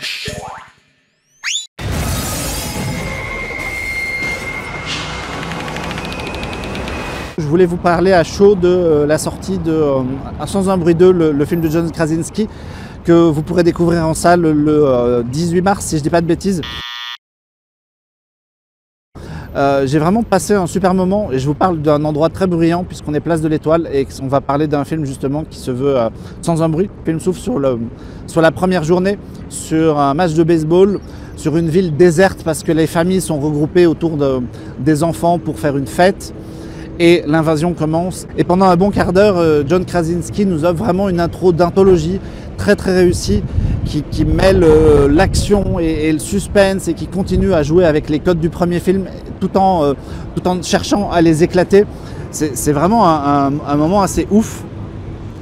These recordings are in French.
Je voulais vous parler à chaud de la sortie de Sans un bruit 2, le film de John Krasinski, que vous pourrez découvrir en salle le 18 mars, si je ne dis pas de bêtises. J'ai vraiment passé un super moment et je vous parle d'un endroit très bruyant puisqu'on est place de l'Étoile et on va parler d'un film justement qui se veut sans un bruit. Le film s'ouvre sur la première journée, sur un match de baseball, sur une ville déserte parce que les familles sont regroupées autour des enfants pour faire une fête. Et l'invasion commence. Et pendant un bon quart d'heure, John Krasinski nous offre vraiment une intro d'anthologie très réussie qui mêle l'action et le suspense et qui continue à jouer avec les codes du premier film tout en cherchant à les éclater. C'est vraiment un moment assez ouf.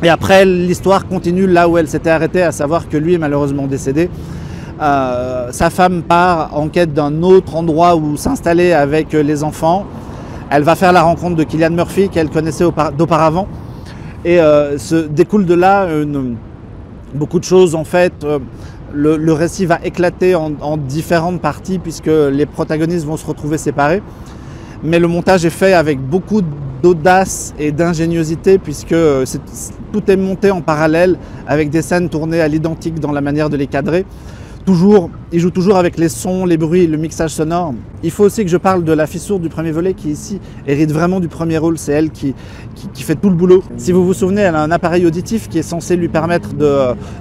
Et après, l'histoire continue là où elle s'était arrêtée, à savoir que lui est malheureusement décédé. Sa femme part en quête d'un autre endroit où s'installer avec les enfants. Elle va faire la rencontre de Cillian Murphy qu'elle connaissait d'auparavant et se découle de là beaucoup de choses en fait. Le récit va éclater en différentes parties puisque les protagonistes vont se retrouver séparés. Mais le montage est fait avec beaucoup d'audace et d'ingéniosité puisque tout est monté en parallèle avec des scènes tournées à l'identique dans la manière de les cadrer. Il joue toujours avec les sons, les bruits, le mixage sonore. Il faut aussi que je parle de la fissure du premier volet qui ici hérite vraiment du premier rôle. C'est elle qui fait tout le boulot. Si vous vous souvenez, elle a un appareil auditif qui est censé lui permettre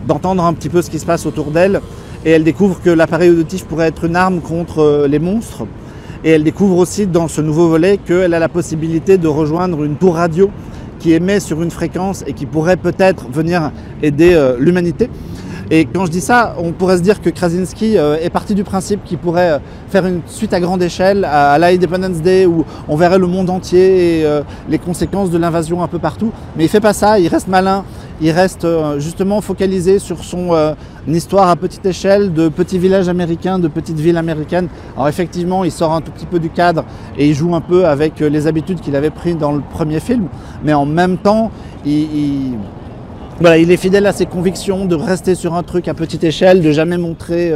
d'entendre un petit peu ce qui se passe autour d'elle. Et elle découvre que l'appareil auditif pourrait être une arme contre les monstres. Et elle découvre aussi dans ce nouveau volet qu'elle a la possibilité de rejoindre une tour radio qui émet sur une fréquence et qui pourrait peut-être venir aider l'humanité. Et quand je dis ça, on pourrait se dire que Krasinski est parti du principe qu'il pourrait faire une suite à grande échelle à l'Independence Day où on verrait le monde entier et les conséquences de l'invasion un peu partout. Mais il ne fait pas ça, il reste malin, il reste justement focalisé sur son histoire à petite échelle de petits villages américains, de petites villes américaines. Alors effectivement, il sort un tout petit peu du cadre et il joue un peu avec les habitudes qu'il avait prises dans le premier film. Mais en même temps, voilà, il est fidèle à ses convictions de rester sur un truc à petite échelle, de jamais montrer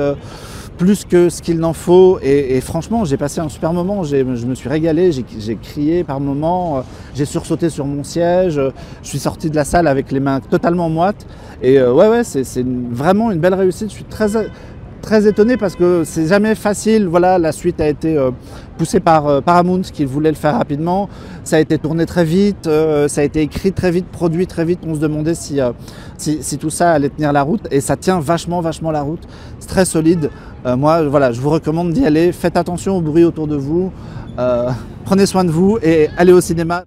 plus que ce qu'il n'en faut. Et franchement, j'ai passé un super moment, je me suis régalé, j'ai crié par moments, j'ai sursauté sur mon siège, je suis sorti de la salle avec les mains totalement moites. Et ouais, c'est vraiment une belle réussite, je suis très étonné parce que c'est jamais facile. Voilà, la suite a été poussée par Paramount qui voulait le faire rapidement. Ça a été tourné très vite, ça a été écrit très vite, produit très vite. On se demandait si tout ça allait tenir la route et ça tient vachement la route. C'est très solide. Moi, voilà, je vous recommande d'y aller. Faites attention au bruit autour de vous. Prenez soin de vous et allez au cinéma.